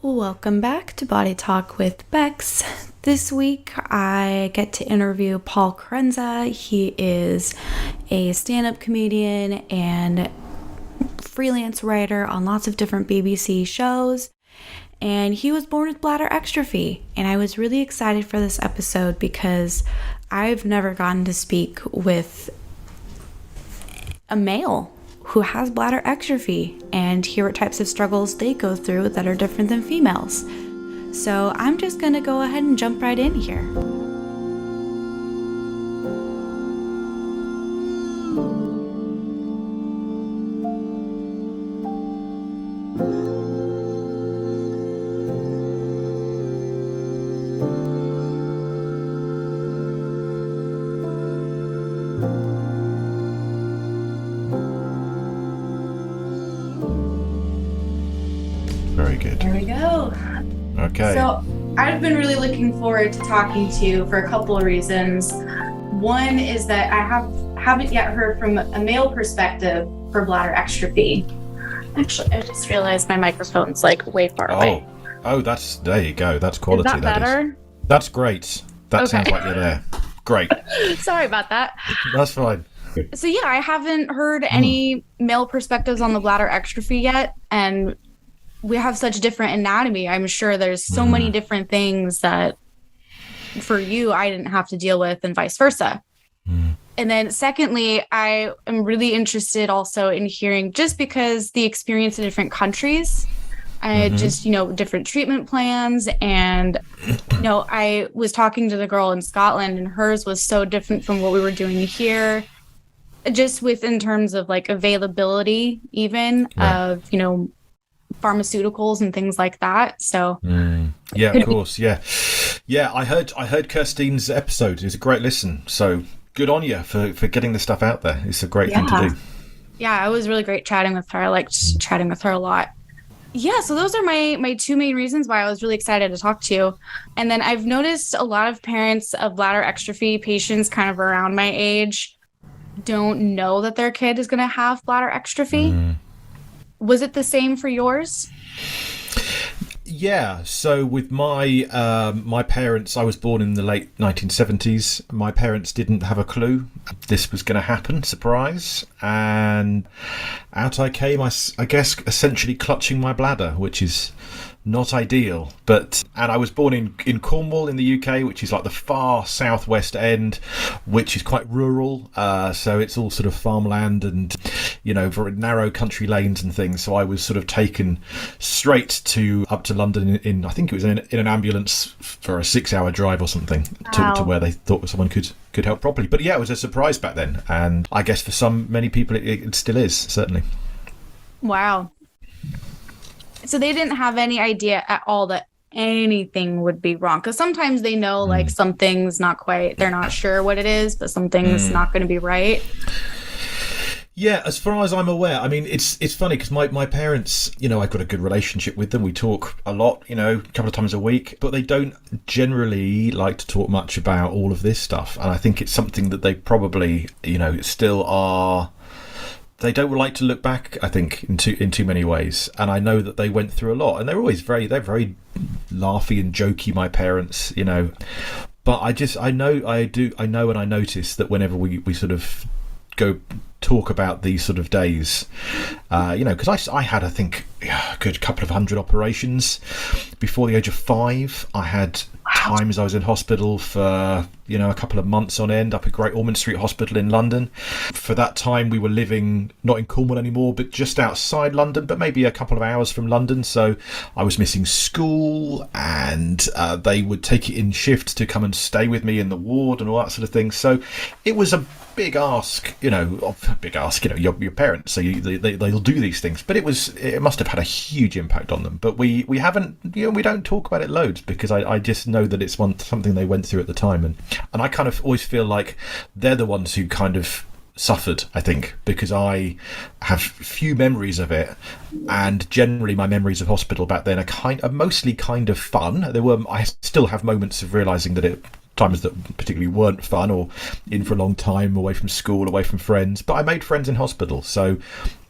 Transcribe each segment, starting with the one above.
Welcome back to Body Talk with Becks. This week I get to interview Paul Kerensa. He is a stand-up comedian and freelance writer on lots of different BBC shows. And he was born with bladder exstrophy. And I was really excited for this episode because I've never gotten to speak with a male who has bladder exstrophy and hear what types of struggles they go through that are different than females. So I'm just gonna go ahead and jump right in here. Very good. There we go. Okay. So I've been really looking forward to talking to you for a couple of reasons. One is that I haven't yet heard from a male perspective for bladder exstrophy. Actually, I just realized my microphone's like way far away. Oh, there you go. That's quality. Is that better? That's great. That Okay. sounds like you're there. Great. Sorry about that. That's fine. So yeah, I haven't heard any male perspectives on the bladder exstrophy yet, and we have such different anatomy. I'm sure there's so many different things that for you I didn't have to deal with and vice versa. And then secondly, I am really interested also in hearing, just because the experience in different countries, just, different treatment plans. And, I was talking to the girl in Scotland and hers was so different from what we were doing here, just in terms of like availability, even of, pharmaceuticals and things like that. So yeah, of course. Yeah. I heard Kirstine's episode. It's a great listen. So good on you for getting this stuff out there. It's a great thing to do. Yeah, it was really great chatting with her. I liked chatting with her a lot. Yeah, so those are my two main reasons why I was really excited to talk to you. And then I've noticed a lot of parents of bladder exstrophy patients kind of around my age don't know that their kid is going to have bladder exstrophy. Was it the same for yours? Yeah, so with my my parents, I was born in the late 1970s. My parents didn't have a clue this was going to happen, surprise. And out I came, I guess, essentially clutching my bladder, which is not ideal. And I was born in Cornwall in the UK, which is like the far southwest end, which is quite rural. So it's all sort of farmland and, very narrow country lanes and things. So I was sort of taken straight up to London in I think it was in an ambulance for a 6-hour drive or something to where they thought someone could help properly. But yeah, it was a surprise back then. And I guess for many people, it still is, certainly. Wow. So they didn't have any idea at all that anything would be wrong, because sometimes they know like something's not quite, they're not sure what it is, but something's not going to be right. Yeah, as far as I'm aware, I mean, it's funny because my parents, I've got a good relationship with them. We talk a lot, a couple of times a week, but they don't generally like to talk much about all of this stuff. And I think it's something that they probably, still are. They don't like to look back, I think, in too many ways. And I know that they went through a lot, and they're very laughy and jokey, my parents, But I know and I notice that whenever we sort of go talk about these sort of days, because I had, I think, a good couple of 100 operations before the age of 5. I had times I was in hospital for a couple of months on end up at Great Ormond Street Hospital in London. For that time we were living not in Cornwall anymore, but just outside London, but maybe a couple of hours from London. So I was missing school, and they would take it in shifts to come and stay with me in the ward and all that sort of thing. So it was a big ask, your parents, so they'll do these things, but it must have had a huge impact on them. But we haven't, we don't talk about it loads, because I just know that it's something they went through at the time, and I kind of always feel like they're the ones who kind of suffered, I think, because I have few memories of it, and generally my memories of hospital back then are mostly kind of fun. I still have moments of realizing that times that particularly weren't fun, or in for a long time away from school, away from friends, but I made friends in hospital. So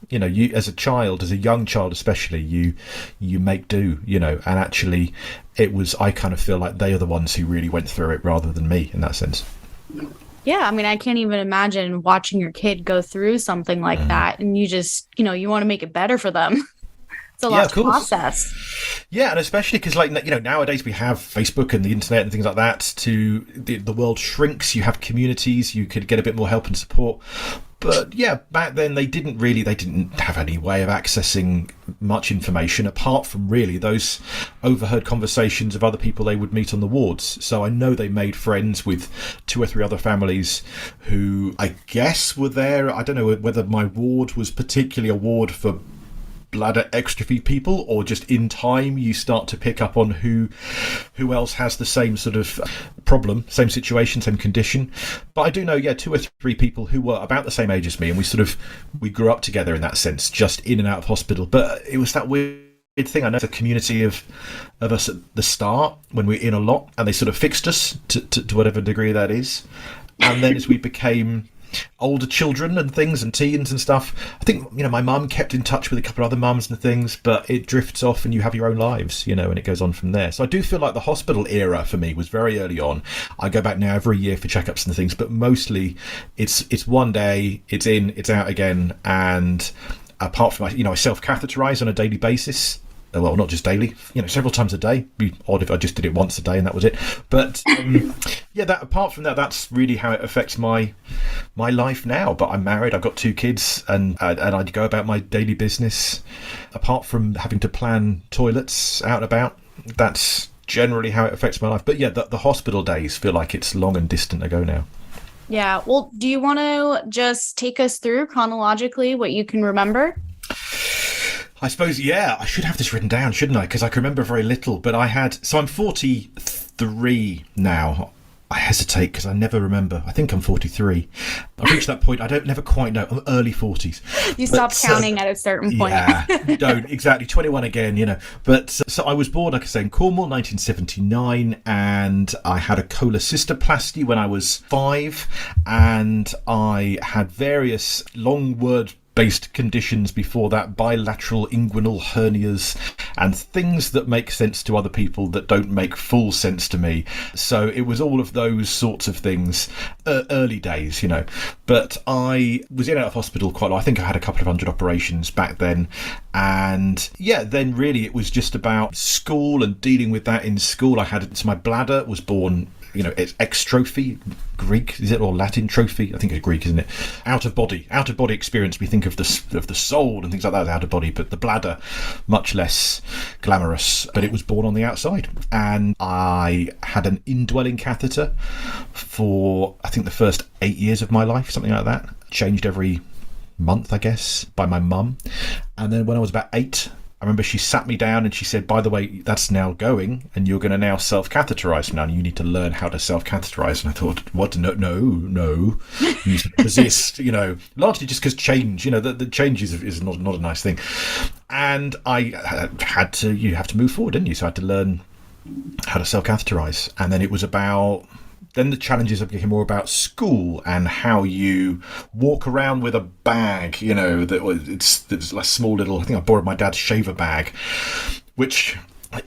You know, you as a child, as a young child especially, you make do, you know, and actually I kind of feel like they are the ones who really went through it rather than me in that sense. Yeah, I mean, I can't even imagine watching your kid go through something like that, and you just, you want to make it better for them. It's a lot to process. Yeah, and especially because, like, you know, nowadays we have Facebook and the internet and things like that. The world shrinks. You have communities. You could get a bit more help and support. But yeah, back then they didn't have any way of accessing much information apart from really those overheard conversations of other people they would meet on the wards. So I know they made friends with 2 or 3 other families who I guess were there. I don't know whether my ward was particularly a ward for bladder exstrophy people, or just in time you start to pick up on who else has the same sort of problem, same situation, same condition. But I do know 2 or 3 people who were about the same age as me, and we grew up together in that sense, just in and out of hospital. But it was that weird thing. I know the community of us at the start when we were in a lot, and they sort of fixed us to whatever degree that is. And then as we became older children and things and teens and stuff, I think, you know, my mum kept in touch with a couple of other mums and things, but it drifts off and you have your own lives, you know, and it goes on from there. So I do feel like the hospital era for me was very early on. I go back now every year for checkups and things, but mostly it's one day, it's in, it's out again. And apart from, I self-catheterize on a daily basis. Well, not just daily, you know, several times a day. It'd be odd if I just did it once a day and that was it. But apart from that, that's really how it affects my life now. But I'm married, I've got 2 kids, and I go about my daily business. Apart from having to plan toilets out and about, that's generally how it affects my life. But yeah, the hospital days feel like it's long and distant ago now. Yeah. Well, do you want to just take us through chronologically what you can remember? I suppose, I should have this written down, shouldn't I? Because I can remember very little. But I'm 43 now. I hesitate because I never remember. I think I'm 43. I've reached that point. I never quite know. I'm early 40s. You stop counting at a certain point. Yeah, don't. Exactly. 21 again, you know. But so I was born, like I say, in Cornwall, 1979. And I had a cholecystoplasty when I was 5. And I had various long word-based conditions before that, bilateral inguinal hernias and things that make sense to other people that don't make full sense to me. So it was all of those sorts of things, early days, you know. But I was in and out of hospital quite a lot. I think I had a couple of 100 operations back then. And then really it was just about school and dealing with that in school. My bladder was born, you know, it's exstrophy, Greek, is it, or Latin trophy? I think it's Greek, isn't it? Out of body experience. We think of the soul and things like that as out of body, but the bladder, much less glamorous. But it was born on the outside, and I had an indwelling catheter for I think the first 8 years of my life, something like that. Changed every month, I guess, by my mum. And then when I was about 8, I remember she sat me down and she said, by the way, that's now going and you're going to now self-catheterize now and you need to learn how to self-catheterize. And I thought, what? No. You should resist, you know, largely just because change, you know, the change is not a nice thing. And I had to, you have to move forward, didn't you? So I had to learn how to self-catheterize. And then it was then the challenges became more about school and how you walk around with a bag, you know, it's like a small little, I think I borrowed my dad's shaver bag, which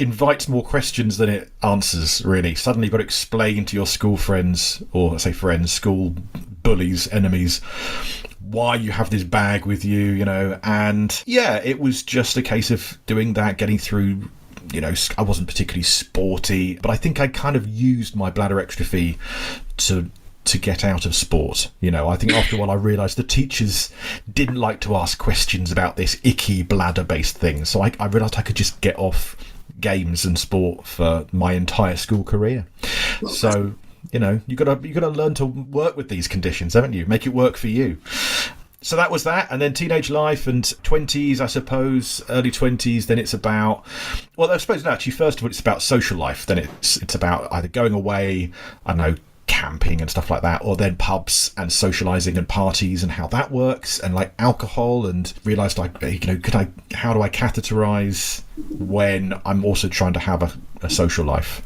invites more questions than it answers, really. Suddenly you've got to explain to your school friends, or say friends, school bullies, enemies, why you have this bag with you, you know. And it was just a case of doing that, getting through. You know, I wasn't particularly sporty, but I think I kind of used my bladder exstrophy to get out of sport. You know, I think after a while I realised the teachers didn't like to ask questions about this icky bladder-based thing. So I realised I could just get off games and sport for my entire school career. So, you know, you got to learn to work with these conditions, haven't you? Make it work for you. So that was that, and then teenage life and 20s, I suppose, early 20s, then it's about, well, I suppose, no, actually, first of all, it's about social life. Then it's about either going away, I don't know, camping and stuff like that, or then pubs and socialising and parties and how that works, and like alcohol, and realised, like, you know, how do I catheterise when I'm also trying to have a social life?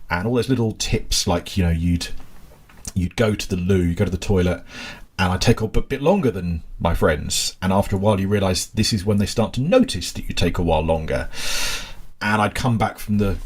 And all those little tips, like, you know, you'd go to the loo, you go to the toilet, and I take a bit longer than my friends. And after a while, you realise this is when they start to notice that you take a while longer. And I'd come back from the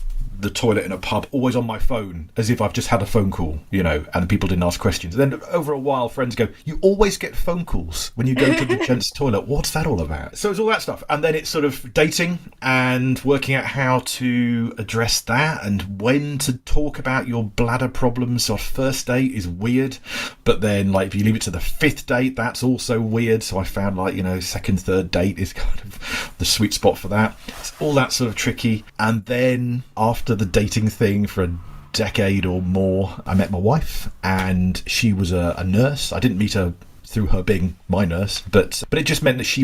toilet in a pub, always on my phone, as if I've just had a phone call, and people didn't ask questions. And then over a while, friends go, "You always get phone calls when you go to the gents' toilet. What's that all about?" So it's all that stuff. And then it's sort of dating and working out how to address that, and when to talk about your bladder problems. Our first date is weird, but then like if you leave it to the fifth date, that's also weird. So I found second, third date is kind of the sweet spot for that. It's all that sort of tricky. And then after the dating thing for a decade or more, I met my wife, and she was a nurse. I didn't meet her through her being my nurse, but it just meant that she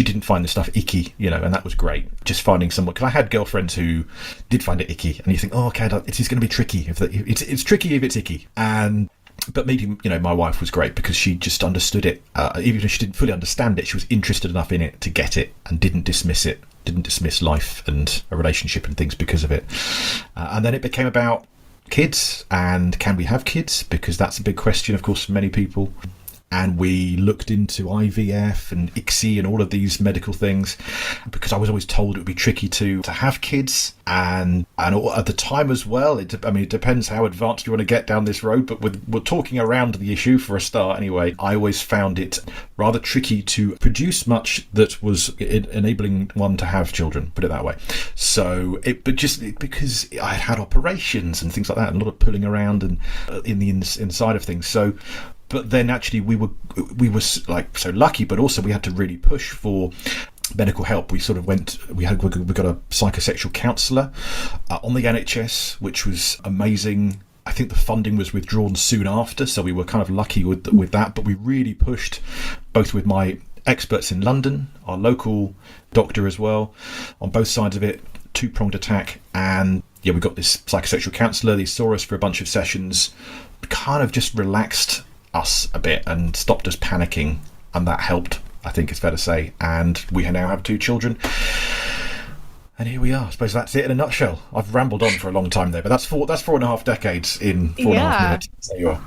didn't find the stuff icky, and that was great. Just finding someone, because I had girlfriends who did find it icky, and you think, oh, okay, it's going to be tricky it's tricky if it's icky. But meeting, my wife was great because she just understood it. Even if she didn't fully understand it, she was interested enough in it to get it and didn't dismiss it. Didn't dismiss life and a relationship and things because of it. And then it became about kids, and can we have kids? Because that's a big question, of course, for many people. And we looked into IVF and ICSI and all of these medical things, because I was always told it would be tricky to have kids. And at the time as well, it depends how advanced you want to get down this road, but we're talking around the issue for a start anyway. I always found it rather tricky to produce much that was enabling one to have children, put it that way. So because I had operations and things like that, and a lot of pulling around and in the inside of things. So, but then actually we were like so lucky, but also we had to really push for medical help. We got a psychosexual counsellor on the NHS, which was amazing. I think the funding was withdrawn soon after, so we were kind of lucky with that. But we really pushed, both with my experts in London, our local doctor as well, on both sides of it, two-pronged attack. And we got this psychosexual counsellor. They saw us for a bunch of sessions, kind of just relaxed us a bit and stopped us panicking, and that helped, I think it's fair to say. And we now have 2 children, and here we are. I suppose that's it in a nutshell. I've rambled on for a long time there, but that's 4.5 decades in 4.5 minutes. There you are.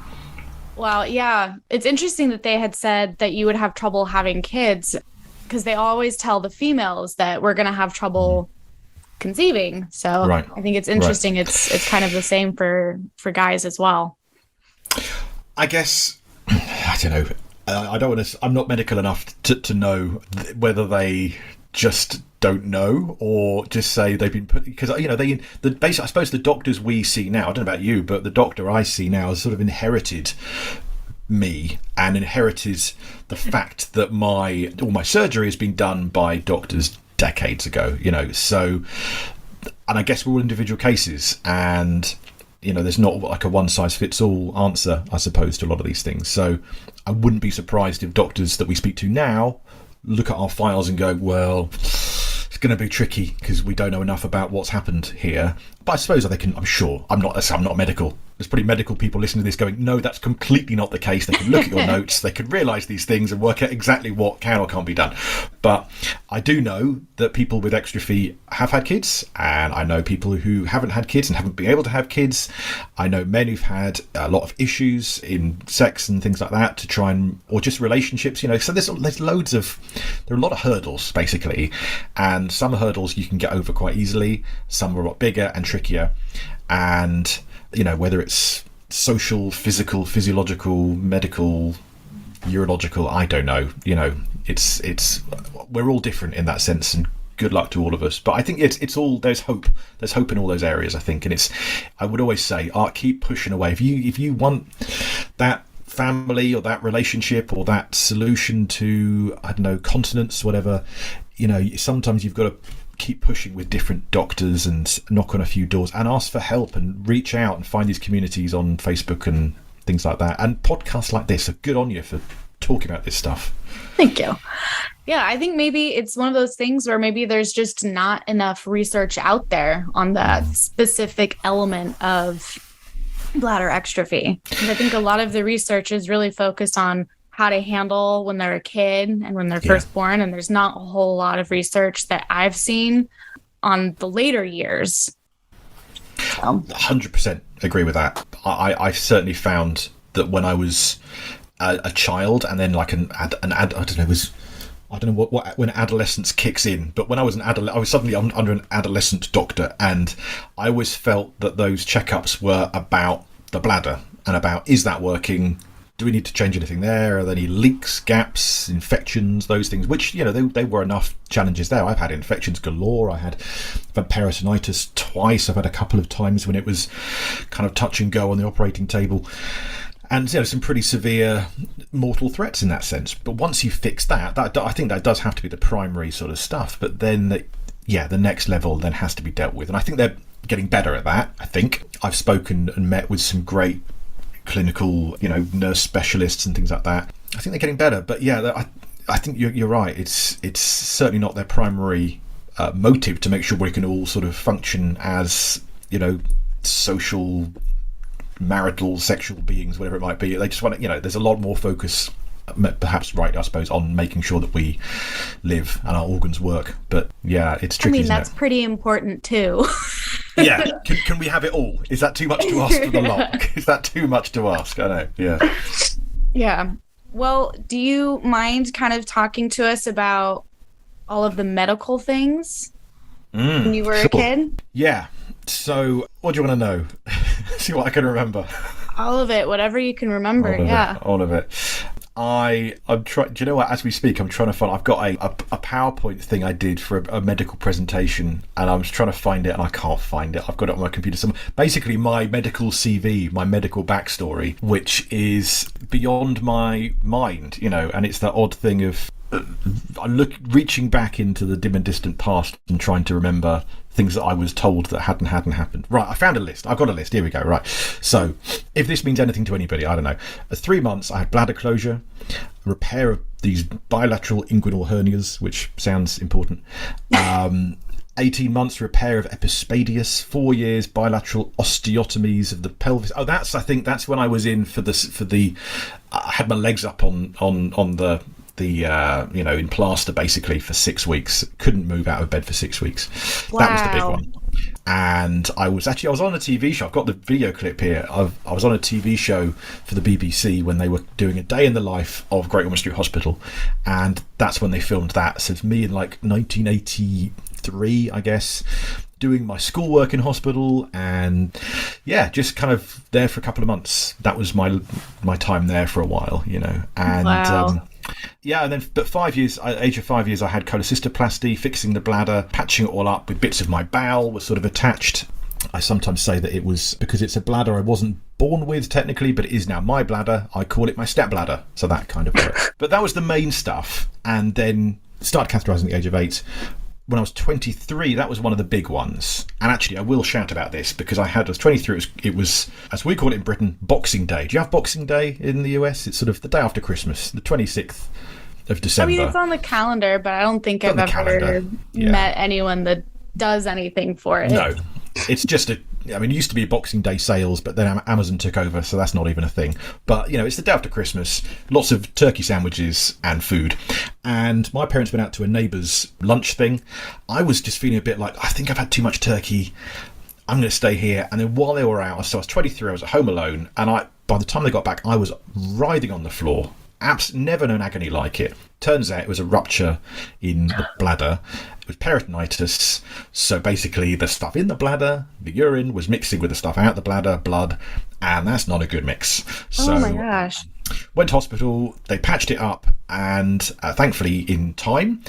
Well, yeah, it's interesting that they had said that you would have trouble having kids, because they always tell the females that we're going to have trouble conceiving. So right. I think it's interesting. Right. It's kind of the same for guys as well. I guess, I don't know. I don't want to. I'm not medical enough to know whether they just don't know or just say they've been put, because I suppose the doctors we see now, I don't know about you, but the doctor I see now has sort of inherited me and inherited the fact that all my surgery has been done by doctors decades ago. So, and I guess we're all individual cases, and there's not like a one-size-fits-all answer, I suppose, to a lot of these things. So I wouldn't be surprised if doctors that we speak to now look at our files and go, well, it's going to be tricky because we don't know enough about what's happened here. But I suppose I'm sure. I'm not medical. There's probably medical people listening to this going, no, that's completely not the case. They can look at your notes, they can realise these things and work out exactly what can or can't be done. But I do know that people with exstrophy have had kids, and I know people who haven't had kids and haven't been able to have kids. I know men who've had a lot of issues in sex and things like that to try and, or just relationships, so there are a lot of hurdles basically, and some hurdles you can get over quite easily, some are a lot bigger and trickier. And whether it's social, physical, physiological, medical, urological, I don't know. It's we're all different in that sense, and good luck to all of us. But I think it's all, there's hope in all those areas, I think. And I would always say, keep pushing away. If you want that family or that relationship or that solution to, I don't know, continence, whatever, sometimes you've got to keep pushing with different doctors and knock on a few doors and ask for help and reach out and find these communities on Facebook and things like that. And podcasts like this are good on you for talking about this stuff. Thank you. Yeah, I think maybe it's one of those things where maybe there's just not enough research out there on that specific element of bladder exstrophy. And I think a lot of the research is really focused on how to handle when they're a kid and when they're first born. And there's not a whole lot of research that I've seen on the later years. So. 100% agree with that. I certainly found that when I was a child, and then like I don't know what when adolescence kicks in, but when I was I was suddenly under an adolescent doctor, and I always felt that those checkups were about the bladder and about, is that working? Do we need to change anything there? Are there any leaks, gaps, infections, those things? Which, you know, they were enough challenges there. I've had infections galore. I've had peritonitis twice. I've had a couple of times when it was kind of touch and go on the operating table. And, you know, some pretty severe mortal threats in that sense. But once you fix that, I think that does have to be the primary sort of stuff. But then, the next level then has to be dealt with. And I think they're getting better at that, I think. I've spoken and met with some great clinical, you know, nurse specialists and things like that. I think they're getting better. But, yeah, I think you're right. It's certainly not their primary motive to make sure we can all sort of function as, you know, social, marital, sexual beings, whatever it might be. They just want to, you know, there's a lot more focus, perhaps right, I suppose, on making sure that we live and our organs work. But yeah, it's tricky. I mean, that's pretty important too. Yeah. Can we have it all? Is that too much to ask for the lot? Is that too much to ask? I know. Yeah. Yeah. Well, do you mind kind of talking to us about all of the medical things when you were a kid? Yeah. So, what do you want to know? See what I can remember. All of it, whatever you can remember. All of it. I'm trying. Do you know what? As we speak, I'm trying to find. I've got a PowerPoint thing I did for a medical presentation, and I was trying to find it, and I can't find it. I've got it on my computer somewhere. Basically, my medical CV, my medical backstory, which is beyond my mind, you know, and it's that odd thing of reaching back into the dim and distant past and trying to remember things that I was told that hadn't happened. Right, I found a list. I've got a list. Here we go. Right. So, if this means anything to anybody, I don't know. 3 months, I had bladder closure, repair of these bilateral inguinal hernias, which sounds important. 18 months, repair of epispadias. 4 years, bilateral osteotomies of the pelvis. Oh, I think that's when I was in for the. I had my legs up on the you know, in plaster basically for 6 weeks. Couldn't move out of bed for 6 weeks. Wow. That was the big one. And I was on a TV show. I've got the video clip here. I was on a TV show for the BBC when they were doing a day in the life of Great Ormond Street Hospital, and that's when they filmed that. So it's me in like 1983, I guess, doing my schoolwork in hospital, and yeah, just kind of there for a couple of months. That was my time there for a while, you know. And wow. Yeah, and then but 5 years, age of 5 years, I had cholecystoplasty, fixing the bladder, patching it all up with bits of my bowel were sort of attached. I sometimes say that it was because it's a bladder I wasn't born with technically, but it is now my bladder. I call it my step bladder, so that kind of works. But that was the main stuff, and then started catheterising at the age of 8. When I was 23, that was one of the big ones. And actually, I will shout about this because I was 23. It was, as we call it in Britain, Boxing Day. Do you have Boxing Day in the US? It's sort of the day after Christmas, the 26th of December. I mean, it's on the calendar, but I don't think I've ever met anyone that does anything for it. No, it's just it used to be Boxing Day sales, but then Amazon took over, so that's not even a thing. But, you know, it's the day after Christmas, lots of turkey sandwiches and food. And my parents went out to a neighbour's lunch thing. I was just feeling a bit like, I think I've had too much turkey. I'm going to stay here. And then while they were out, so I was 23, I was at home alone. And by the time they got back, I was writhing on the floor. Never known agony like it. Turns out it was a rupture in the bladder. It was peritonitis. So basically the stuff in the bladder, the urine, was mixing with the stuff out the bladder, blood, and that's not a good mix. So, oh my gosh. Went to hospital, they patched it up, and thankfully in time.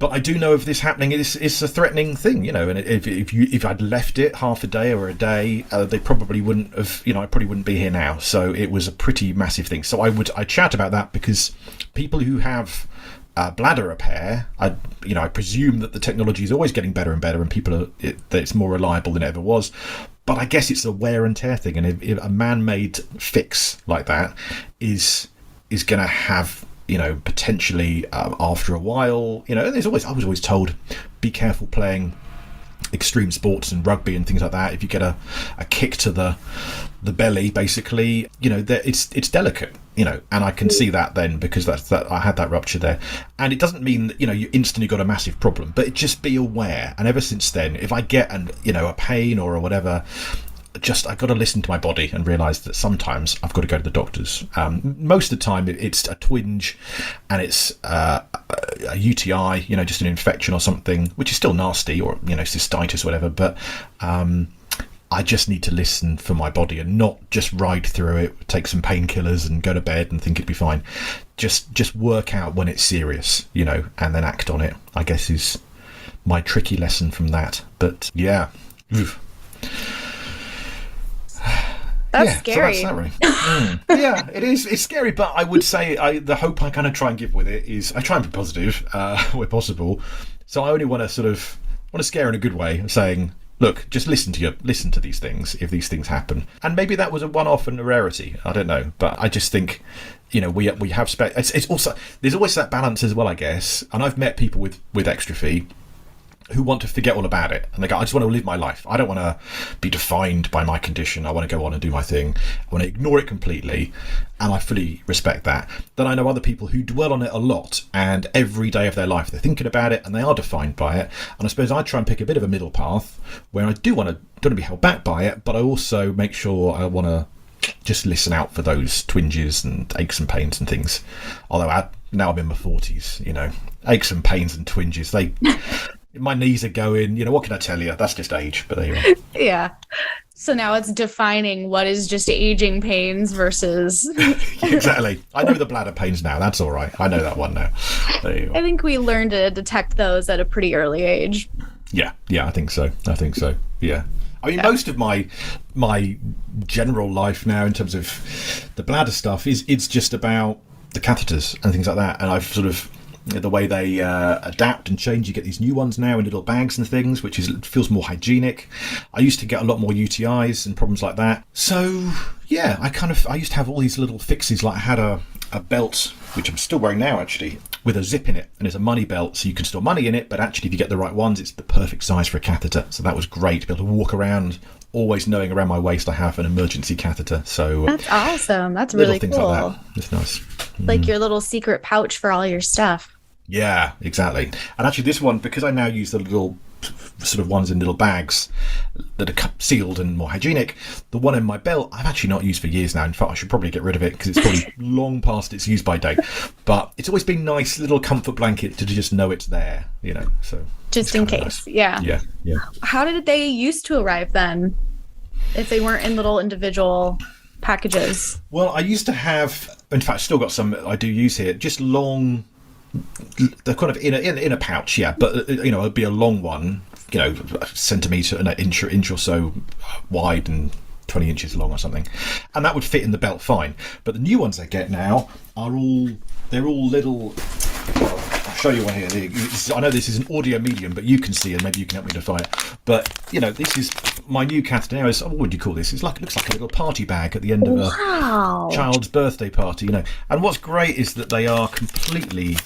But I do know of this happening. It's a threatening thing, you know. And if I'd left it half a day or a day, they probably wouldn't have. You know, I probably wouldn't be here now. So it was a pretty massive thing. So I'd chat about that because people who have bladder repair, I presume that the technology is always getting better and better, and that it's more reliable than it ever was. But I guess it's a wear and tear thing, and if a man-made fix like that is going to have, you know, potentially after a while, you know, I was always told, be careful playing extreme sports and rugby and things like that. If you get a kick to the belly, basically, you know, it's delicate, you know, and I can see that then because that I had that rupture there, and it doesn't mean that, you know, you instantly got a massive problem, but just be aware. And ever since then, if I get a pain or whatever, I've got to listen to my body and realise that sometimes I've got to go to the doctors. Most of the time it's a twinge and it's a UTI, just an infection or something, which is still nasty, or, cystitis or whatever. But I just need to listen for my body and not just ride through it, take some painkillers and go to bed and think it'd be fine. Just work out when it's serious, and then act on it, I guess, is my tricky lesson from that. But yeah. Oof. That's scary. So that's that, really. Yeah, it is. It's scary, but I would say the hope I kind of try and give with it is I try and be positive where possible. So I only want to scare in a good way, saying, look, just listen to these things if these things happen. And maybe that was a one-off and a rarity. I don't know, but I just think, we have it's also, there's always that balance as well, I guess. And I've met people with exstrophy who want to forget all about it, and they go, I just want to live my life. I don't want to be defined by my condition. I want to go on and do my thing. I want to ignore it completely, and I fully respect that. Then I know other people who dwell on it a lot, and every day of their life they're thinking about it and they are defined by it. And I suppose I try and pick a bit of a middle path where I don't want to be held back by it, but I also make sure I want to just listen out for those twinges and aches and pains and things. Although now I'm in my 40s, aches and pains and twinges, my knees are going, what can I tell you? That's just age, but there you are. Yeah. So now it's defining what is just aging pains versus... Exactly. I know the bladder pains now. That's all right. I know that one now. There you are. I think we learned to detect those at a pretty early age. Yeah, I think so. Yeah. I mean, most of my general life now in terms of the bladder stuff it's just about the catheters and things like that. And I've sort of... the way they adapt and change, you get these new ones now in little bags and things, which feels more hygienic. I used to get a lot more UTIs and problems like that. So yeah, I used to have all these little fixes. Like I had a belt, which I'm still wearing now actually, with a zip in it, and it's a money belt, so you can store money in it, but actually if you get the right ones, it's the perfect size for a catheter. So that was great to be able to walk around always knowing around my waist I have an emergency catheter. So that's awesome. That's really things cool. like that. It's nice. Like your little secret pouch for all your stuff. Yeah, exactly. And actually this one, because I now use the little sort of ones in little bags that are sealed and more hygienic, the one in my belt I've actually not used for years now. In fact, I should probably get rid of it because it's probably long past its use by date. But it's always been nice, little comfort blanket to just know it's there, so just in case. Nice. Yeah. How did they used to arrive then, if they weren't in little individual packages? Well, I used to have, in fact, still got some I do use here, just long. They're kind of in a pouch, yeah, but it'd be a long one, a centimetre and an inch or so wide and 20 inches long or something, and that would fit in the belt fine. But the new ones I get now they're all little. I'll show you one here. I know this is an audio medium, but you can see, and maybe you can help me define it. But this is my new catheter now. What would you call this? It looks like a little party bag at the end of a child's birthday party, And what's great is that they are completely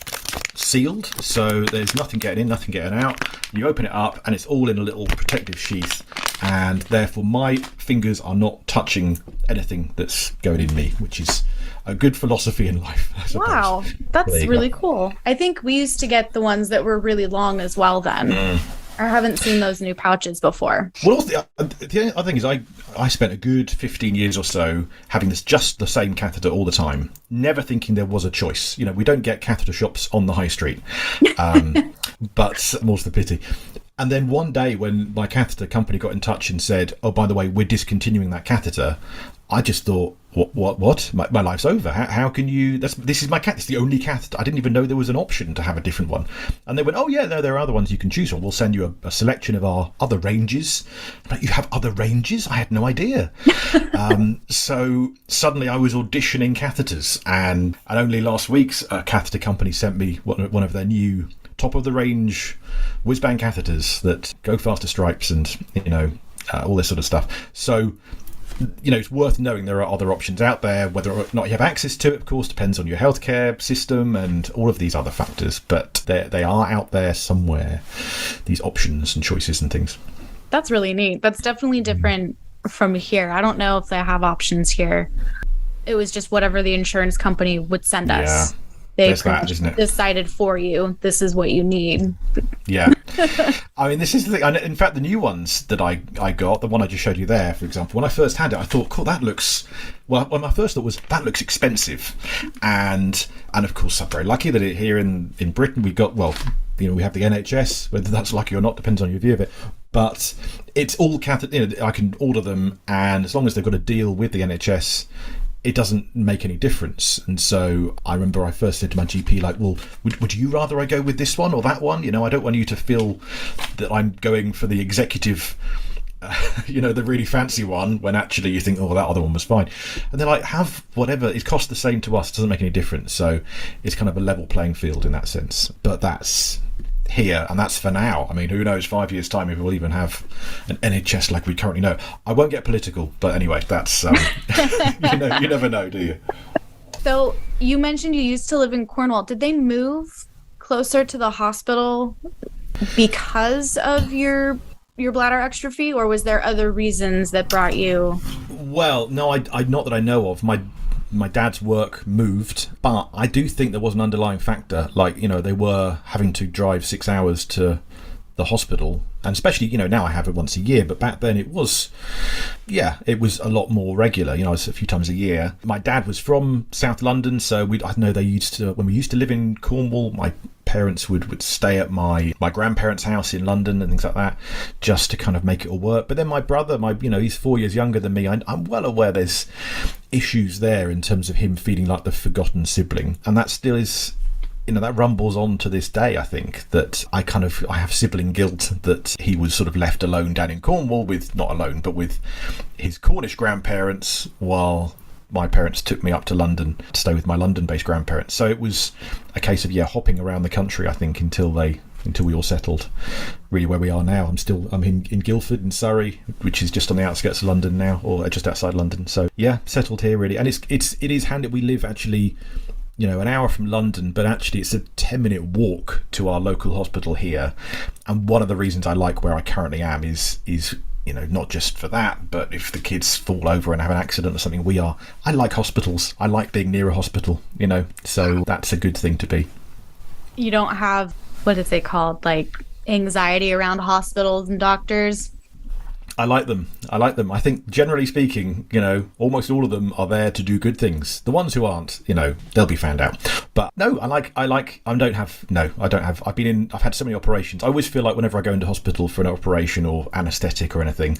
sealed, so there's nothing getting in, nothing getting out. You open it up and it's all in a little protective sheath, and therefore my fingers are not touching anything that's going in me, which is a good philosophy in life, I suppose. Wow, that's really cool. I think we used to get the ones that were really long as well then. I haven't seen those new pouches before. Well, the other thing is I spent a good 15 years or so having just the same catheter all the time, never thinking there was a choice. We don't get catheter shops on the high street, but more's the pity. And then one day when my catheter company got in touch and said, oh, by the way, we're discontinuing that catheter, I just thought, what? My life's over. How can you... This is my catheter. It's the only catheter. I didn't even know there was an option to have a different one. And they went, oh, yeah, no, there are other ones you can choose from. We'll send you a selection of our other ranges. I'm like, you have other ranges? I had no idea. So suddenly I was auditioning catheters. And only last week's catheter company sent me one of their new top-of-the-range whiz-bang catheters that go faster stripes and, all this sort of stuff. So... it's worth knowing there are other options out there. Whether or not you have access to it, of course, depends on your healthcare system and all of these other factors. But they are out there somewhere, these options and choices and things. That's really neat. That's definitely different from here. I don't know if they have options here. It was just whatever the insurance company would send us. They decided for you, this is what you need. Yeah. I mean, this is the thing. In fact, the new ones that I got, the one I just showed you there, for example, when I first had it, I thought, cool, that looks... Well, my first thought was, that looks expensive. And of course, I'm very lucky that here in Britain, we got, well, we have the NHS, whether that's lucky or not depends on your view of it. But it's all I can order them, and as long as they've got a deal with the NHS, it doesn't make any difference. And so I remember I first said to my GP, like, well, would you rather I go with this one or that one? I don't want you to feel that I'm going for the executive, the really fancy one, when actually you think, oh, that other one was fine. And they're like, have whatever, it costs the same to us, it doesn't make any difference. So it's kind of a level playing field in that sense. But that's here, and that's for now. I mean, who knows, 5 years time if we'll even have an NHS like we currently know. I won't get political, but anyway, that's you never know, do you? So you mentioned you used to live in Cornwall. Did they move closer to the hospital because of your bladder exstrophy, or was there other reasons that brought you? Well, no, I not that I know of. My dad's work moved, but I do think there was an underlying factor. Like, they were having to drive 6 hours to the hospital, and especially, now I have it once a year, but back then it was a lot more regular. It's a few times a year. My dad was from South London, so I know when we used to live in Cornwall, my parents would stay at my grandparents' house in London and things like that, just to kind of make it all work. But then my brother, he's 4 years younger than me. I'm well aware there's issues there in terms of him feeling like the forgotten sibling, and that still is, that rumbles on to this day. I think that I have sibling guilt that he was sort of left alone down in Cornwall not alone, but with his Cornish grandparents, while my parents took me up to London to stay with my London-based grandparents. So it was a case of hopping around the country, I think, until we all settled really where we are now. I'm in Guildford in Surrey, which is just on the outskirts of London now, or just outside London. So settled here really. And it is handy. We live actually an hour from London, but actually it's a 10-minute walk to our local hospital here. And one of the reasons I like where I currently am is not just for that, but if the kids fall over and have an accident or something, I like hospitals. I like being near a hospital, so that's a good thing to be. You don't have, what is it called, like anxiety around hospitals and doctors? I like them. I think, generally speaking, almost all of them are there to do good things. The ones who aren't, they'll be found out. But no, I've had so many operations. I always feel like whenever I go into hospital for an operation or anaesthetic or anything,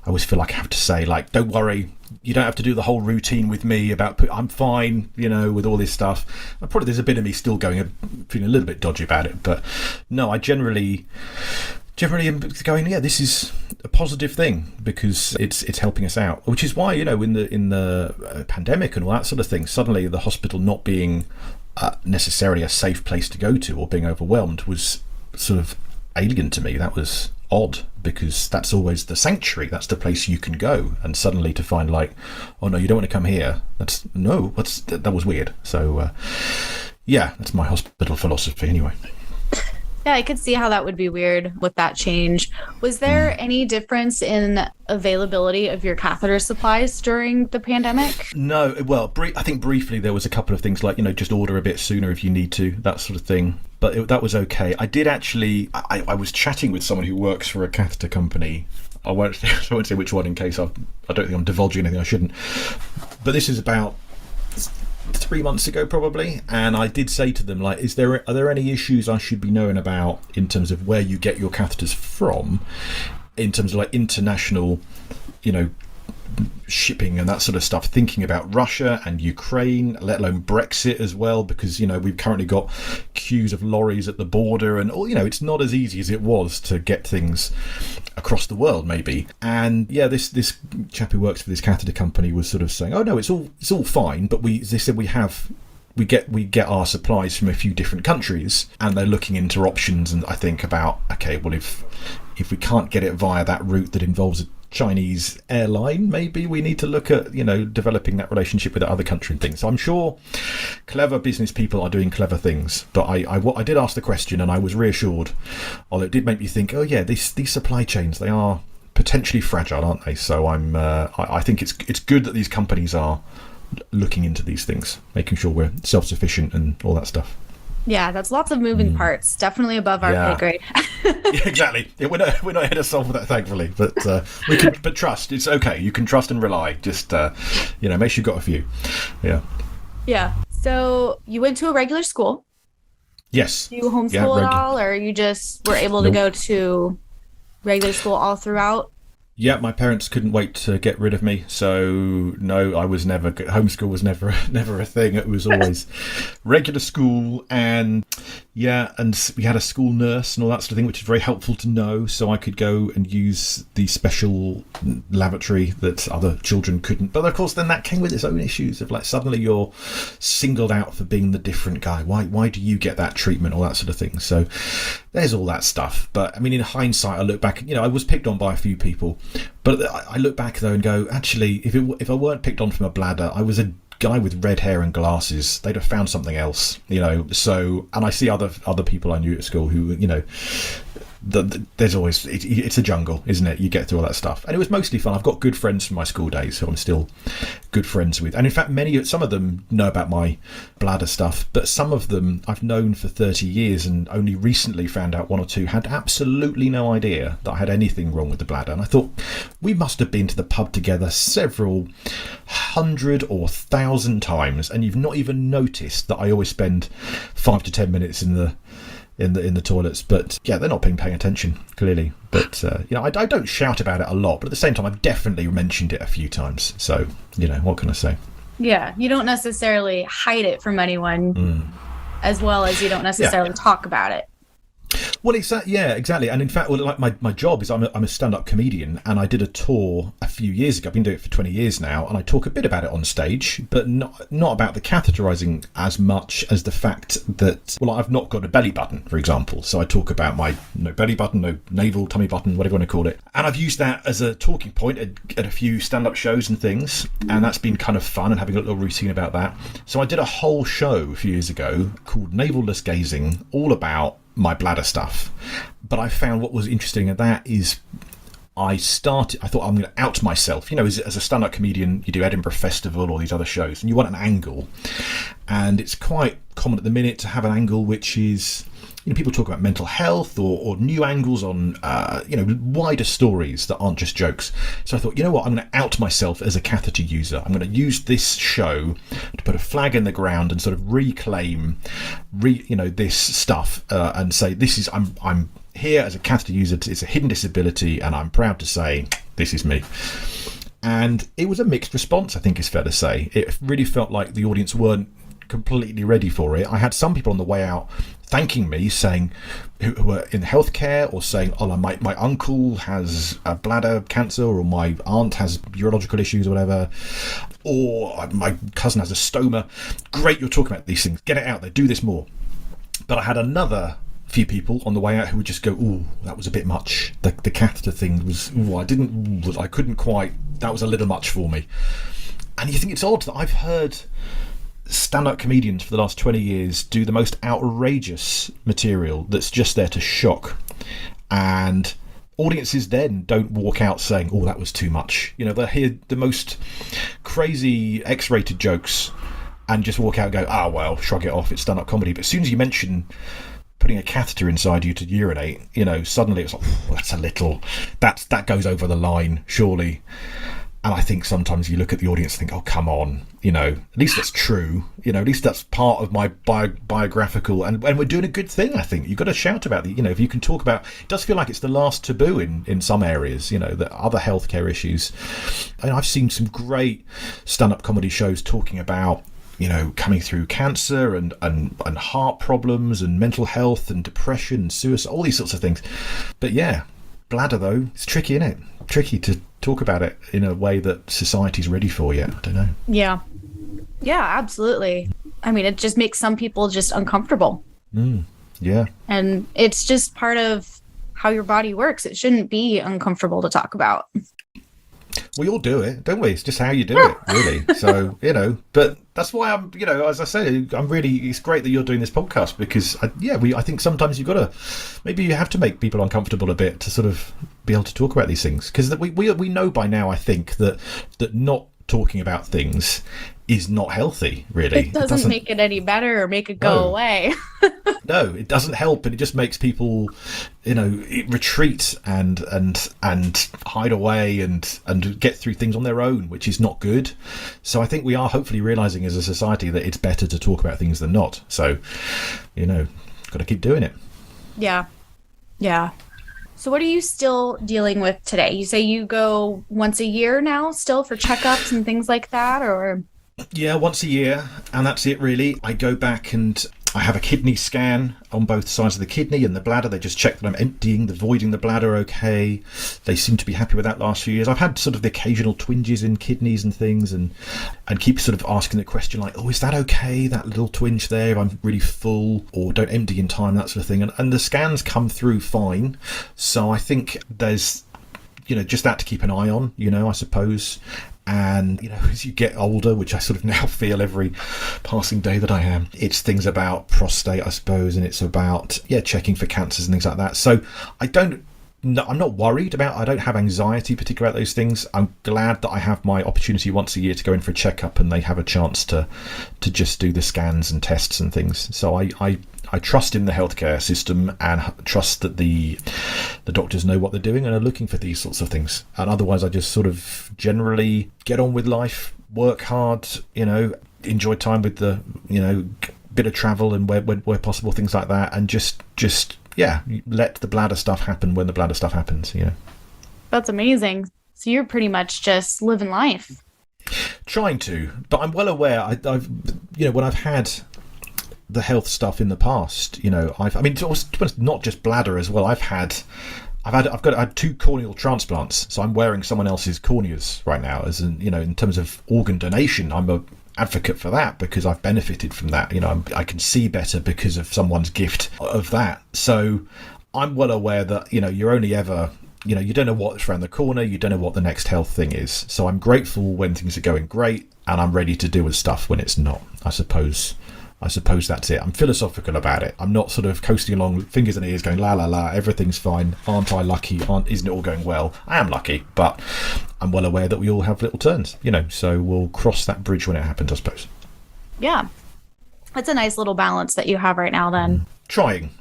I always feel like I have to say, like, don't worry, you don't have to do the whole routine with me about I'm fine, with all this stuff. Probably there's a bit of me still feeling a little bit dodgy about it. But no, I generally am going, this is a positive thing because it's helping us out, which is why, in the pandemic and all that sort of thing, suddenly the hospital not being necessarily a safe place to go to or being overwhelmed was sort of alien to me. That was odd, because that's always the sanctuary, that's the place you can go, and suddenly to find like, oh no, you don't want to come here, that was weird. So that's my hospital philosophy anyway. Yeah, I could see how that would be weird with that change. Was there any difference in availability of your catheter supplies during the pandemic? No, well, I think briefly there was a couple of things like, just order a bit sooner if you need to, that sort of thing. But that was okay. I did actually, I was chatting with someone who works for a catheter company. I won't say which one in case I don't think I'm divulging anything I shouldn't. But this is about 3 months ago probably, and I did say to them, like, are there any issues I should be knowing about in terms of where you get your catheters from, in terms of like international shipping and that sort of stuff, thinking about Russia and Ukraine, let alone Brexit as well, because we've currently got queues of lorries at the border, and it's not as easy as it was to get things across the world maybe. And this chap who works for this catheter company was sort of saying, oh no, it's all fine, but they said we get our supplies from a few different countries, and they're looking into options. And I think about, okay, well, if we can't get it via that route that involves a Chinese airline, maybe we need to look at developing that relationship with that other country and things. So I'm sure clever business people are doing clever things, but I did ask the question and I was reassured, although it did make me think, oh yeah, these supply chains, they are potentially fragile, aren't they? So I think it's good that these companies are looking into these things, making sure we're self-sufficient and all that stuff. Yeah, that's lots of moving parts. Definitely above our pay grade. Yeah, exactly. Yeah, we're not here to solve that, thankfully. But we can. But trust, it's okay. You can trust and rely. Just make sure you've got a few. Yeah. Yeah. So you went to a regular school. Yes. Do you homeschool at all, or you just were able to go to regular school all throughout? Yeah, my parents couldn't wait to get rid of me, so no, I was never homeschool was never a thing. It was always regular school, and we had a school nurse and all that sort of thing, which is very helpful to know. So I could go and use the special lavatory that other children couldn't. But of course, then that came with its own issues of like suddenly you're singled out for being the different guy. Why do you get that treatment? All that sort of thing. So there's all that stuff. But I mean, in hindsight, I look back. I was picked on by a few people. But I look back though and go, actually, if I weren't picked on from a bladder, I was a guy with red hair and glasses. They'd have found something else, So, and I see other people I knew at school who, there's always it's a jungle, isn't it? You get through all that stuff, and it was mostly fun. I've got good friends from my school days who I'm still good friends with, and in fact some of them know about my bladder stuff, but some of them I've known for 30 years and only recently found out one or two had absolutely no idea that I had anything wrong with the bladder. And I thought, we must have been to the pub together several hundred or thousand times, and you've not even noticed that I always spend 5 to 10 minutes in the toilets. But yeah, they're not paying attention, clearly. But I don't shout about it a lot, but at the same time I've definitely mentioned it a few times, so what can I say? Yeah, you don't necessarily hide it from anyone, as well as you don't necessarily talk about it. Well, exactly. And in fact, like my job is I'm a stand-up comedian, and I did a tour a few years ago. I've been doing it for 20 years now, and I talk a bit about it on stage, but not about the catheterizing as much as the fact that, I've not got a belly button, for example. So I talk about my no belly button, no navel, tummy button, whatever you want to call it. And I've used that as a talking point at a few stand-up shows and things, and that's been kind of fun, and having a little routine about that. So I did a whole show a few years ago called Navelless Gazing, all about my bladder stuff. But I found what was interesting at that is I thought I'm going to out myself. As a stand-up comedian, you do Edinburgh Festival or these other shows, and you want an angle. And it's quite common at the minute to have an angle which is, people talk about mental health or new angles on, wider stories that aren't just jokes. So I thought, I'm going to out myself as a catheter user. I'm going to use this show to put a flag in the ground and sort of reclaim, this stuff and say, I'm here as a catheter user. It's a hidden disability, and I'm proud to say this is me. And it was a mixed response, I think it's fair to say. It really felt like the audience weren't completely ready for it. I had some people on the way out thanking me, saying who were in healthcare, or saying, my uncle has a bladder cancer, or my aunt has urological issues or whatever, or my cousin has a stoma. Great, you're talking about these things. Get it out there. Do this more. But I had another few people on the way out who would just go, that was a bit much. The catheter thing was, I couldn't quite, that was a little much for me. And you think it's odd that I've heard stand-up comedians for the last 20 years do the most outrageous material that's just there to shock, and audiences then don't walk out saying, that was too much. They'll hear the most crazy X-rated jokes and just walk out and go, shrug it off, it's stand-up comedy. But as soon as you mention putting a catheter inside you to urinate, suddenly it's like, that's a little, that goes over the line, surely. And I think sometimes you look at the audience and think, come on, at least that's true. At least that's part of my biographical, and we're doing a good thing, I think. You've got to shout about if you can talk about, it does feel like it's the last taboo in some areas, the other healthcare issues. I mean, I've seen some great stand-up comedy shows talking about, coming through cancer and heart problems and mental health and depression and suicide, all these sorts of things. But yeah, bladder though, it's tricky, isn't it? Tricky to talk about it in a way that society's ready for yet. I don't know. Yeah, absolutely. I mean, it just makes some people just uncomfortable. Yeah. And it's just part of how your body works. It shouldn't be uncomfortable to talk about. We all do it, don't we? It's just how you do it, really. So, but that's why I'm, as I said, it's great that you're doing this podcast, because I think sometimes maybe you have to make people uncomfortable a bit to sort of be able to talk about these things, because we know by now, I think, that not talking about things is not healthy, really. It doesn't make it any better or make it go away. No, it doesn't help, and it just makes people, retreat and hide away and get through things on their own, which is not good. So I think we are hopefully realizing as a society that it's better to talk about things than not. So, got to keep doing it. Yeah. So what are you still dealing with today? You say you go once a year now still for checkups and things like that, or? Yeah, once a year, and that's it really. I go back and I have a kidney scan on both sides of the kidney and the bladder. They just check that I'm emptying, voiding the bladder okay. They seem to be happy with that last few years. I've had sort of the occasional twinges in kidneys and things, and keep sort of asking the question like, oh, is that okay, that little twinge there, if I'm really full, or don't empty in time, that sort of thing. And the scans come through fine. So I think there's, just that to keep an eye on, I suppose. And, as you get older, which I sort of now feel every passing day that I am, it's things about prostate, I suppose, and it's about, checking for cancers and things like that. So I'm not worried about, I don't have anxiety particularly about those things. I'm glad that I have my opportunity once a year to go in for a checkup, and they have a chance to just do the scans and tests and things. So I trust in the healthcare system and trust that the doctors know what they're doing and are looking for these sorts of things. And otherwise, I just sort of generally get on with life, work hard, enjoy time with the, bit of travel and where possible, things like that, and just let the bladder stuff happen when the bladder stuff happens. That's amazing. So you're pretty much just living life. Trying to, but I'm well aware. I've when I've had the health stuff in the past, it's not just bladder as well. I've had 2 corneal transplants, so I'm wearing someone else's corneas right now. As in terms of organ donation, I'm a advocate for that because I've benefited from that. I can see better because of someone's gift of that. So I'm well aware that you're only ever, you don't know what's around the corner, you don't know what the next health thing is. So I'm grateful when things are going great, and I'm ready to deal with stuff when it's not. I suppose that's it. I'm philosophical about it. I'm not sort of coasting along, fingers and ears, going la la la, everything's fine. Aren't I lucky? Isn't it all going well? I am lucky, but I'm well aware that we all have little turns, so we'll cross that bridge when it happens, I suppose. Yeah. It's a nice little balance that you have right now then. Trying.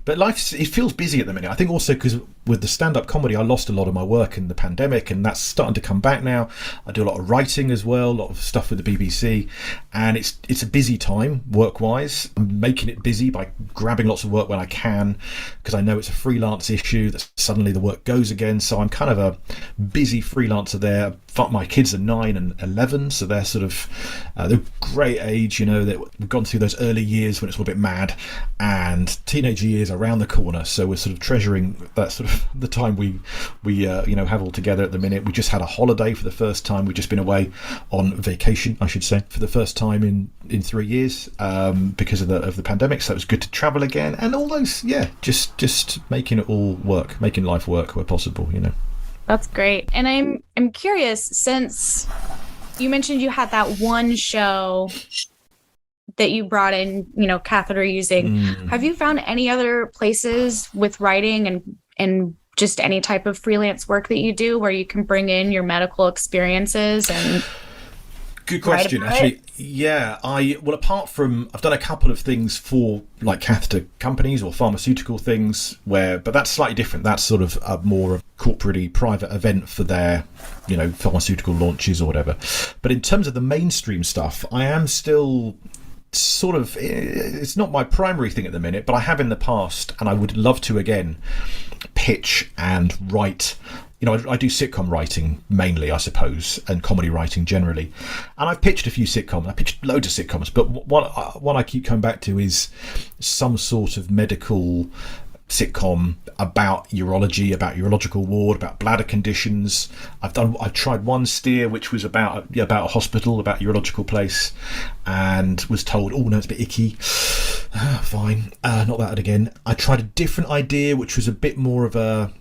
But it feels busy at the minute. I think also because with the stand-up comedy, I lost a lot of my work in the pandemic, and that's starting to come back now. I do a lot of writing as well, a lot of stuff with the BBC, and it's a busy time work-wise. I'm making it busy by grabbing lots of work when I can, because I know it's a freelance issue that suddenly the work goes again. So I'm kind of a busy freelancer there. My kids are 9 and 11, so they're sort of they're great age, that we've gone through those early years when it's a little bit mad, and teenage years around the corner. So we're sort of treasuring that sort of the time we have all together at the minute. We just had a holiday for the first time. We've just been away on vacation, I should say, for the first time in 3 years because of the pandemic. So it was good to travel again, and all those, just making it all work, making life work where possible. That's great. And I'm curious, since you mentioned you had that one show that you brought in, catheter using, have you found any other places with writing and just any type of freelance work that you do where you can bring in your medical experiences and good question, actually. Yeah, apart from, I've done a couple of things for like catheter companies or pharmaceutical things but that's slightly different. That's sort of a more corporate private event for their, pharmaceutical launches or whatever. But in terms of the mainstream stuff, I am still sort of, it's not my primary thing at the minute, but I have in the past, and I would love to again pitch and write. I do sitcom writing mainly, I suppose, and comedy writing generally. And I've pitched a few sitcoms. I pitched loads of sitcoms, but one I keep coming back to is some sort of medical sitcom about urology, about urological ward, about bladder conditions. I've tried one steer which was about a hospital, about a urological place, and was told, oh no, it's a bit icky. Fine, not that again. I tried a different idea which was a bit more of a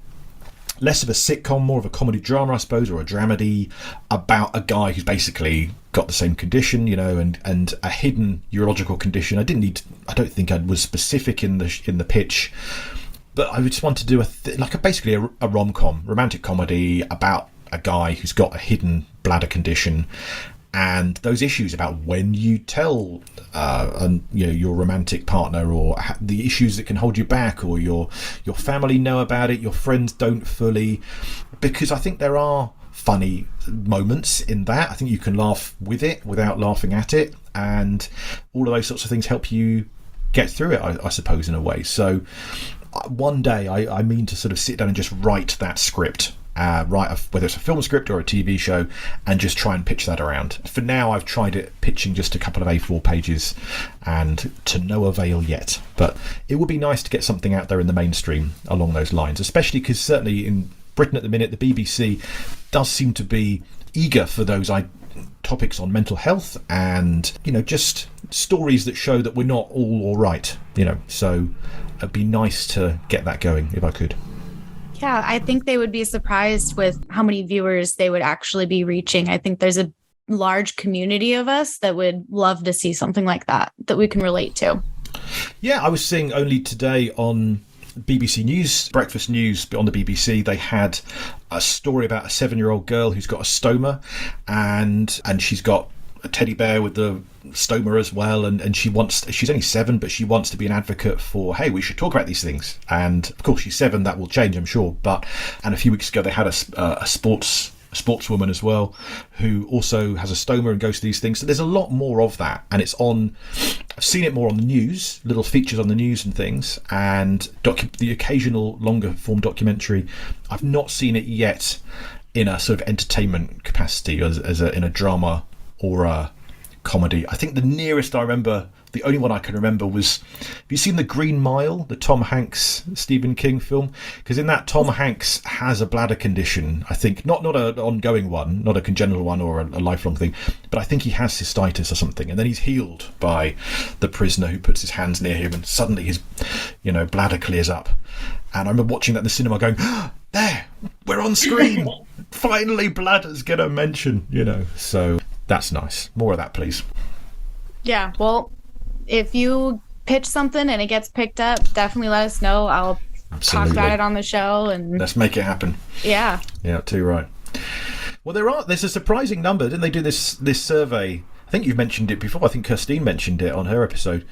less of a sitcom, more of a comedy drama, I suppose, or a dramedy about a guy who's basically got the same condition, and a hidden urological condition. I don't think I was specific in the pitch, but I just want to do basically a rom-com, romantic comedy about a guy who's got a hidden bladder condition, and those issues about when you tell your romantic partner, or the issues that can hold you back, or your family know about it, your friends don't fully, because I think there are funny moments in that. I think you can laugh with it without laughing at it, and all of those sorts of things help you get through it, I suppose, in a way. So one day I mean to sort of sit down and just write that script, whether it's a film script or a TV show, and just try and pitch that around. For now, I've tried it pitching just a couple of A4 pages, and to no avail yet. But it would be nice to get something out there in the mainstream along those lines, especially because certainly in Britain at the minute, the BBC does seem to be eager for those topics on mental health, and just stories that show that we're not all right. So it'd be nice to get that going if I could. Yeah, I think they would be surprised with how many viewers they would actually be reaching. I think there's a large community of us that would love to see something like that we can relate to. Yeah, I was seeing only today on BBC News, Breakfast News on the BBC, they had a story about a 7-year-old girl who's got a stoma, and she's got a teddy bear with the stoma as well, and she's only 7, but she wants to be an advocate for, hey, we should talk about these things. And of course she's 7, that will change, I'm sure, and a few weeks ago they had a sportswoman as well who also has a stoma and goes to these things. So there's a lot more of that, and I've seen it more on the news, little features on the news and things, and the occasional longer form documentary. I've not seen it yet in a sort of entertainment capacity, in a drama or a comedy. I think the nearest I remember, the only one I can remember was, have you seen The Green Mile, the Tom Hanks Stephen King film? Because in that, Tom Hanks has a bladder condition, I think, not an ongoing one, not a congenital one or a lifelong thing, but I think he has cystitis or something, and then he's healed by the prisoner who puts his hands near him, and suddenly his bladder clears up. And I remember watching that in the cinema going, there, we're on screen, finally bladders get a mention, so that's nice. More of that, please. Yeah, well, if you pitch something and it gets picked up, definitely let us know. I'll talk about it on the show, and let's make it happen. Yeah, too right. Well, there's a surprising number. Didn't they do this survey? I think you've mentioned it before. I think Kirstine mentioned it on her episode,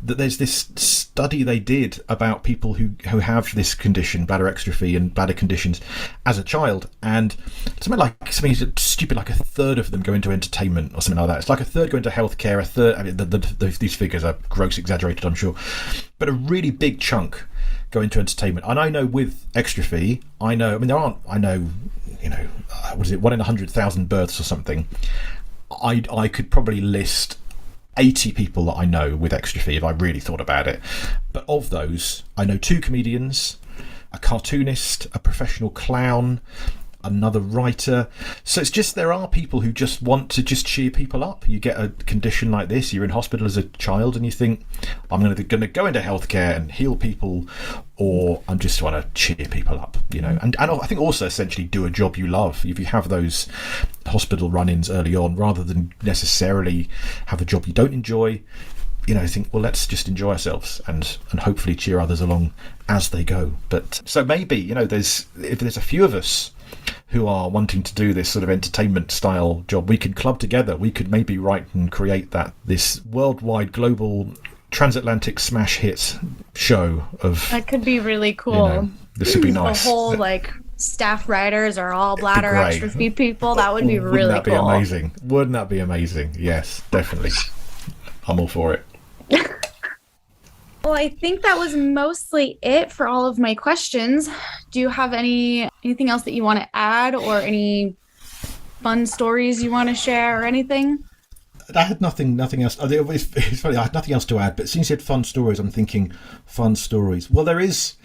that there's this study they did about people who have this condition, bladder exstrophy and bladder conditions, as a child, and something stupid like a third of them go into entertainment or something like that. It's like a third go into healthcare, a third. I mean, these figures are gross exaggerated, I'm sure, but a really big chunk go into entertainment. And I know with exstrophy, what is it, 1 in 100,000 births or something. I could probably list 80 people that I know with exstrophy if I really thought about it. But of those, I know 2 comedians, a cartoonist, a professional clown, another writer. So it's just, there are people who just want to just cheer people up. You get a condition like this, you're in hospital as a child, and you think, I'm going to go into healthcare and heal people, or I'm just trying to cheer people up, and I think also essentially do a job you love. If you have those hospital run-ins early on, rather than necessarily have a job you don't enjoy, think, well, let's just enjoy ourselves and hopefully cheer others along as they go. But so maybe, if there's a few of us who are wanting to do this sort of entertainment style job, we could club together. We could maybe write and create this worldwide, global, transatlantic smash hit show of. That could be really cool. This would be nice. The whole staff writers are all bladder exstrophy people. That would be really cool. Wouldn't that be amazing? Yes, definitely. I'm all for it. Well, I think that was mostly it for all of my questions. Do you have anything else that you want to add, or any fun stories you want to share or anything? I had nothing else. It's funny, I had nothing else to add, but since you had fun stories, I'm thinking fun stories. Well, there is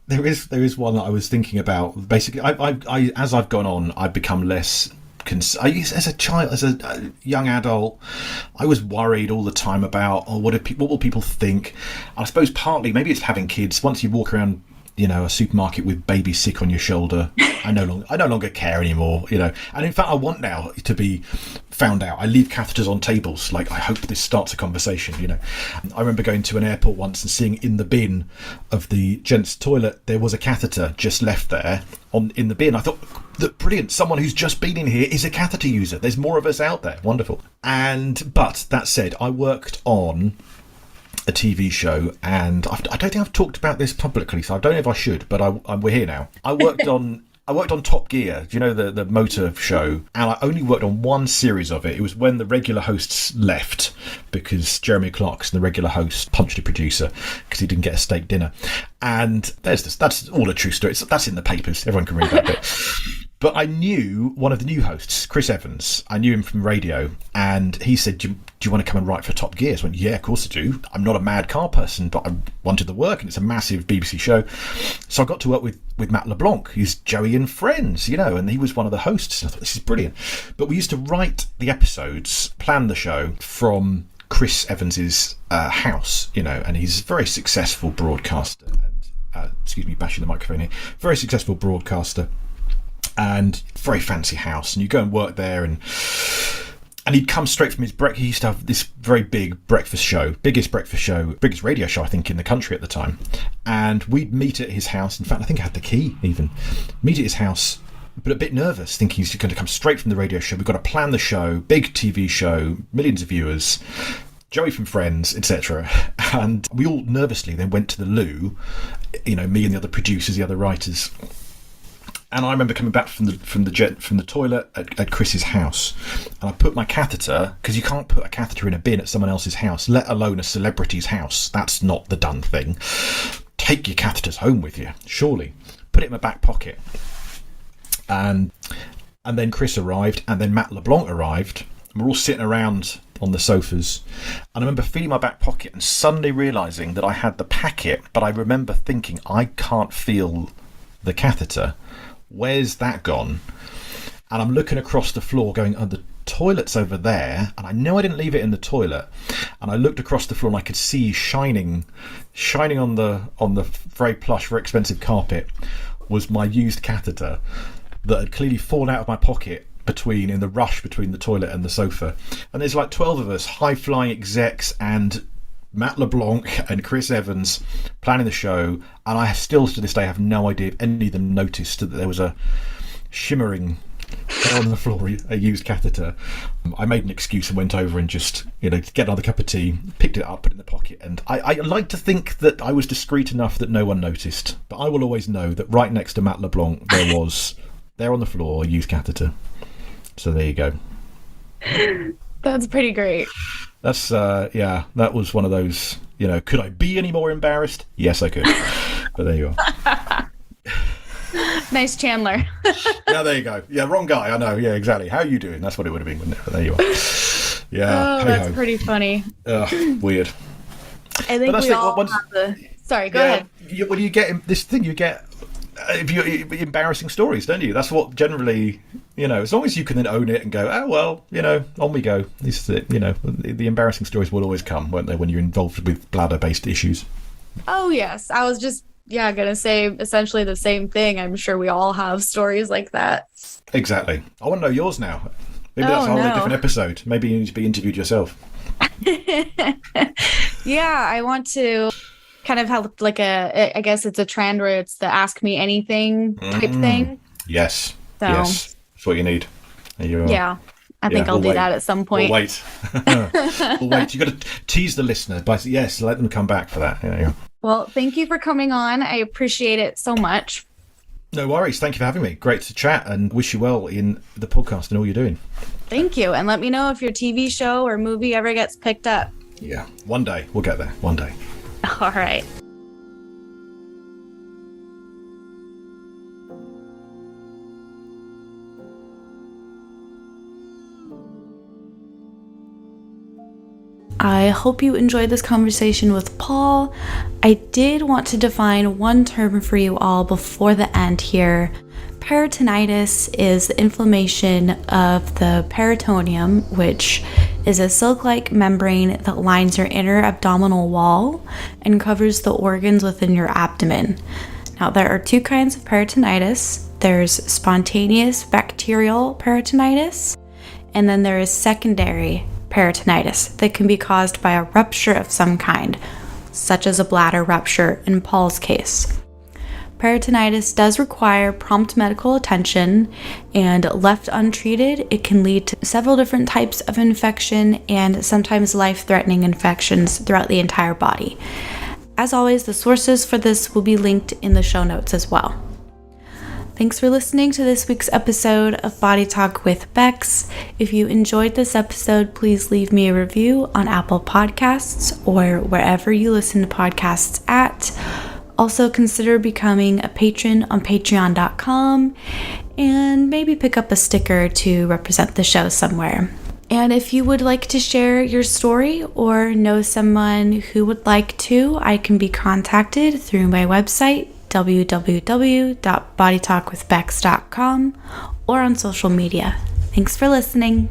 one that I was thinking about. Basically, I as I've gone on, I've become less. As a child, as a young adult, I was worried all the time about, what will people think? I suppose partly maybe it's having kids. Once you walk around a supermarket with baby sick on your shoulder. I no longer care anymore, And in fact, I want now to be found out. I leave catheters on tables. Like, I hope this starts a conversation, I remember going to an airport once and seeing in the bin of the gents' toilet, there was a catheter just left there in the bin. I thought, brilliant, someone who's just been in here is a catheter user. There's more of us out there. Wonderful. But that said, I worked on a TV show, and I don't think I've talked about this publicly, so I don't know if I should, but we're here now. I worked on Top Gear, the motor show, and I only worked on one series of it. It was when the regular hosts left, because Jeremy Clarkson, the regular host, punched a producer because he didn't get a steak dinner. And that's all a true story. That's in the papers. Everyone can read that bit. But I knew one of the new hosts, Chris Evans. I knew him from radio, and he said, do you want to come and write for Top Gear? So I went, yeah, of course I do. I'm not a mad car person, but I wanted the work, and it's a massive BBC show. So I got to work with Matt LeBlanc, who's Joey and Friends, and he was one of the hosts. And I thought, this is brilliant. But we used to write the episodes, plan the show from Chris Evans's house, and he's a very successful broadcaster. And excuse me, bashing the microphone here. Very successful broadcaster. And very fancy house, and you go and work there, and he'd come straight from his breakfast. He used to have this very big breakfast show, biggest radio show I think in the country at the time. And we'd meet at his house. In fact, I think I had the key even. Meet at his house, but a bit nervous, thinking he's going to come straight from the radio show. We've got to plan the show, big TV show, millions of viewers, Joey from Friends, etc. And we all nervously then went to the loo, me and the other producers, the other writers. And I remember coming back from the toilet at Chris's house, and I put my catheter, because you can't put a catheter in a bin at someone else's house, let alone a celebrity's house. That's not the done thing. Take your catheters home with you, surely. Put it in my back pocket. And then Chris arrived, and then Matt LeBlanc arrived. And we're all sitting around on the sofas, and I remember feeling my back pocket and suddenly realising that I had the packet, but I remember thinking, I can't feel the catheter. Where's that gone? And I'm looking across the floor going, the toilet's over there, and I know I didn't leave it in the toilet. And I looked across the floor, and I could see shining on the very plush, very expensive carpet was my used catheter that had clearly fallen out of my pocket in the rush between the toilet and the sofa. And there's like 12 of us, high-flying execs, and Matt LeBlanc and Chris Evans planning the show, and I still to this day have no idea if any of them noticed that there was a shimmering on the floor, a used catheter. I made an excuse and went over and just get another cup of tea, picked it up, put it in the pocket, and I like to think that I was discreet enough that no one noticed, but I will always know that right next to Matt LeBlanc there was on the floor a used catheter. So there you go. That's pretty great. That's that was one of those, could I be any more embarrassed? Yes, I could. But there you are. Nice Chandler. Yeah, there you go. Yeah, wrong guy, I know. Yeah, exactly. How are you doing? That's what it would have been, wouldn't it? But there you are. Yeah. Oh, that's pretty funny. Weird. I think we all have the... Sorry, go ahead. When you get this thing, you get embarrassing stories, don't you? That's what generally, as long as you can then own it and go, oh well, on we go. This is it. The embarrassing stories will always come, won't they, when you're involved with bladder-based issues? Oh yes, I was just gonna say essentially the same thing. I'm sure we all have stories like that. Exactly. I want to know yours now. Maybe that's a whole different episode. Maybe you need to be interviewed yourself. Yeah, I want to kind of have like I guess it's a trend where it's the ask me anything type thing. Yes. So, yes. That's what you need. Yeah. I think I'll do that at some point. We'll wait. We'll wait. You've got to tease the listener by yes, let them come back for that. Yeah. Well, thank you for coming on. I appreciate it so much. No worries. Thank you for having me. Great to chat, and wish you well in the podcast and all you're doing. Thank you. And let me know if your TV show or movie ever gets picked up. Yeah. One day. We'll get there. One day. All right. I hope you enjoyed this conversation with Paul. I did want to define one term for you all before the end here. Peritonitis is the inflammation of the peritoneum, which is a silk-like membrane that lines your inner abdominal wall and covers the organs within your abdomen. Now, there are two kinds of peritonitis. There's spontaneous bacterial peritonitis, and then there is secondary peritonitis that can be caused by a rupture of some kind, such as a bladder rupture in Paul's case. Peritonitis does require prompt medical attention, and left untreated, it can lead to several different types of infection and sometimes life-threatening infections throughout the entire body. As always, the sources for this will be linked in the show notes as well. Thanks for listening to this week's episode of Body Talk with Becks. If you enjoyed this episode, please leave me a review on Apple Podcasts or wherever you listen to podcasts at. Also, consider becoming a patron on patreon.com and maybe pick up a sticker to represent the show somewhere. And if you would like to share your story or know someone who would like to, I can be contacted through my website, www.bodytalkwithbecks.com, or on social media. Thanks for listening.